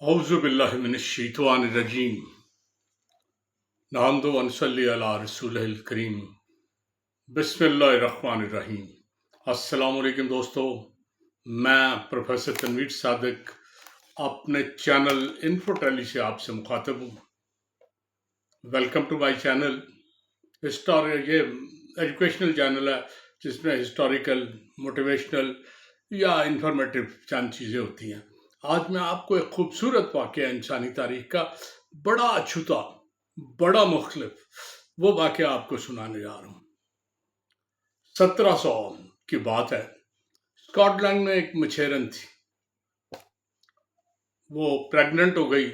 औज़ु बिल्लाहि मिनश्शैतानिर्रजीम। नहमदु व नसल्ली अला रसूलिल करीम। बिस्मिल्लाहिर्रहमानिर्रहीम। अस्सलामु अलैकुम दोस्तों, मैं प्रोफेसर तनवीर सादिक अपने चैनल इन्फोटेली से आपसे मुखातिब हूँ। Welcome to my channel. ये एजुकेशनल चैनल है जिसमें हिस्टोरिकल, मोटिवेशनल या इंफॉर्मेटिव चंद चीज़ें होती हैं। आज मैं आपको एक खूबसूरत वाक़या इंसानी तारीख का, बड़ा अछूता, बड़ा मुख्तलिफ, वो वाक़या आपको सुनाने जा रहा हूँ। 1700 की बात है। स्कॉटलैंड में एक मछेरन थी। वो प्रेग्नेंट हो गई,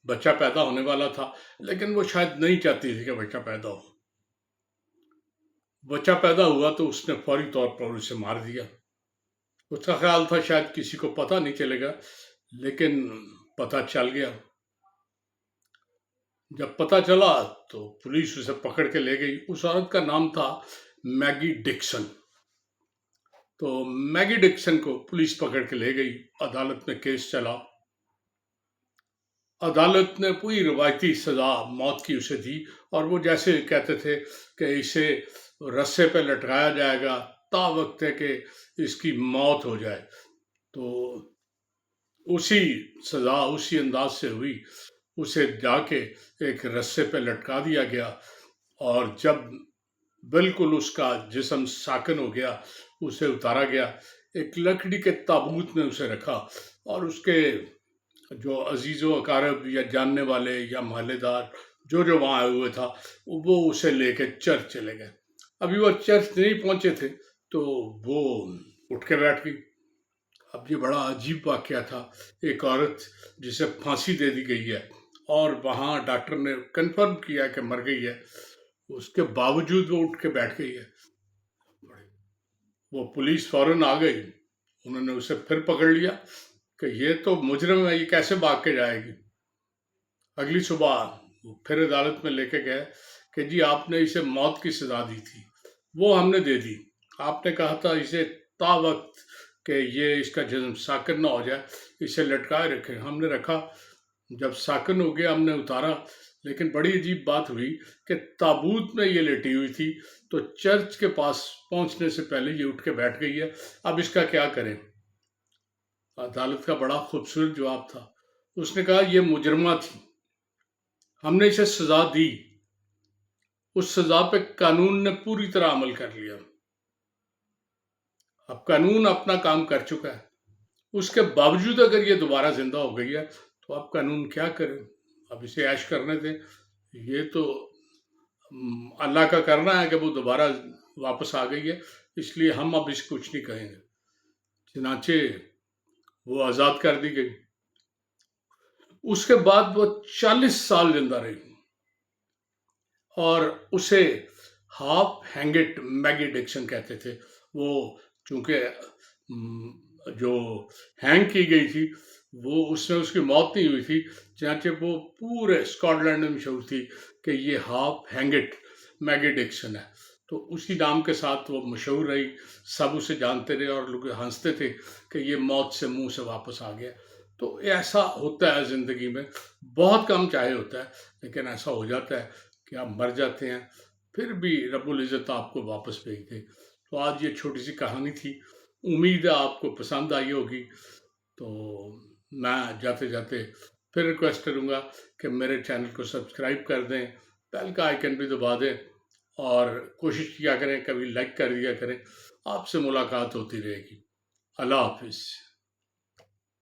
बच्चा पैदा होने वाला था, लेकिन वो शायद नहीं चाहती थी कि बच्चा पैदा हो। बच्चा पैदा हुआ तो उसने फौरी तौर पर उसे मार दिया। उसका ख्याल था शायद किसी को पता नहीं चलेगा, लेकिन पता चल गया। जब पता चला तो पुलिस उसे पकड़ के ले गई। उस औरत का नाम था मैगी डिक्सन। तो मैगी डिक्सन को पुलिस पकड़ के ले गई। अदालत में केस चला। अदालत ने पूरी रिवायती सजा मौत की उसे दी, और वो जैसे कहते थे कि इसे रस्से पे लटकाया जाएगा ता वक्त है कि इसकी मौत हो जाए। तो उसी सजा उसी अंदाज से हुई। उसे जाके एक रस्से पे लटका दिया गया, और जब बिल्कुल उसका जिस्म साकिन हो गया, उसे उतारा गया। एक लकड़ी के ताबूत में उसे रखा, और उसके जो अजीज़ो अकारब या जानने वाले या महल्लेदार जो वहाँ आए हुए था, वो उसे लेके चर्च चले गए। अभी वो चर्च नहीं पहुँचे थे तो वो उठ के बैठ गई। अब ये बड़ा अजीब वाक़या था। एक औरत जिसे फांसी दे दी गई है, और वहाँ डॉक्टर ने कंफर्म किया कि मर गई है, उसके बावजूद वो उठ के बैठ गई है। वो पुलिस फौरन आ गई। उन्होंने उसे फिर पकड़ लिया कि ये तो मुजरिम है, ये कैसे भाग के जाएगी। अगली सुबह वो फिर अदालत में लेके गए कि जी आपने इसे मौत की सजा दी थी, वो हमने दे दी। आपने कहा था इसे ता वक्त कि ये इसका जिस्म साकिन ना हो जाए इसे लटकाए रखें, हमने रखा। जब साकिन हो गया हमने उतारा, लेकिन बड़ी अजीब बात हुई कि ताबूत में ये लेटी हुई थी, तो चर्च के पास पहुंचने से पहले ये उठ के बैठ गई है। अब इसका क्या करें। अदालत का बड़ा खूबसूरत जवाब था। उसने कहा ये मुजरिमा थी, हमने इसे सजा दी, उस सजा पे कानून ने पूरी तरह अमल कर लिया। अब कानून अपना काम कर चुका है। उसके बावजूद अगर ये दोबारा जिंदा हो गई है तो अब कानून क्या करे। अब इसे ऐश करने दें। ये तो अल्लाह का करना है कि वो दोबारा वापस आ गई है, इसलिए हम अब इसे कुछ नहीं कहेंगे। चनाचे वो आज़ाद कर दी गई। उसके बाद वो 40 साल जिंदा रही, और उसे हाफ हैंगेट मैगी डिक्सन कहते थे। वो चूंकि जो हैंग की गई थी, वो उसमें उसकी मौत नहीं हुई थी, चनाचे वो पूरे स्कॉटलैंड में मशहूर थी कि ये हाफ हैंगेट मैगी डिक्सन है। तो उसी नाम के साथ वो मशहूर रही। सब उसे जानते रहे और लोग हंसते थे कि ये मौत से मुंह से वापस आ गया। तो ऐसा होता है ज़िंदगी में, बहुत कम चाहे होता है, लेकिन ऐसा हो जाता है कि आप मर जाते हैं, फिर भी रब्बुल इज़्ज़त आपको वापस भेज दे। तो आज ये छोटी सी कहानी थी। उम्मीद है आपको पसंद आई होगी। तो मैं जाते जाते फिर रिक्वेस्ट करूँगा कि मेरे चैनल को सब्सक्राइब कर दें, बेल का आइकन भी दबा दें, और कोशिश किया करें कभी लाइक कर दिया करें। आपसे मुलाकात होती रहेगी। अल्लाह हाफिज़।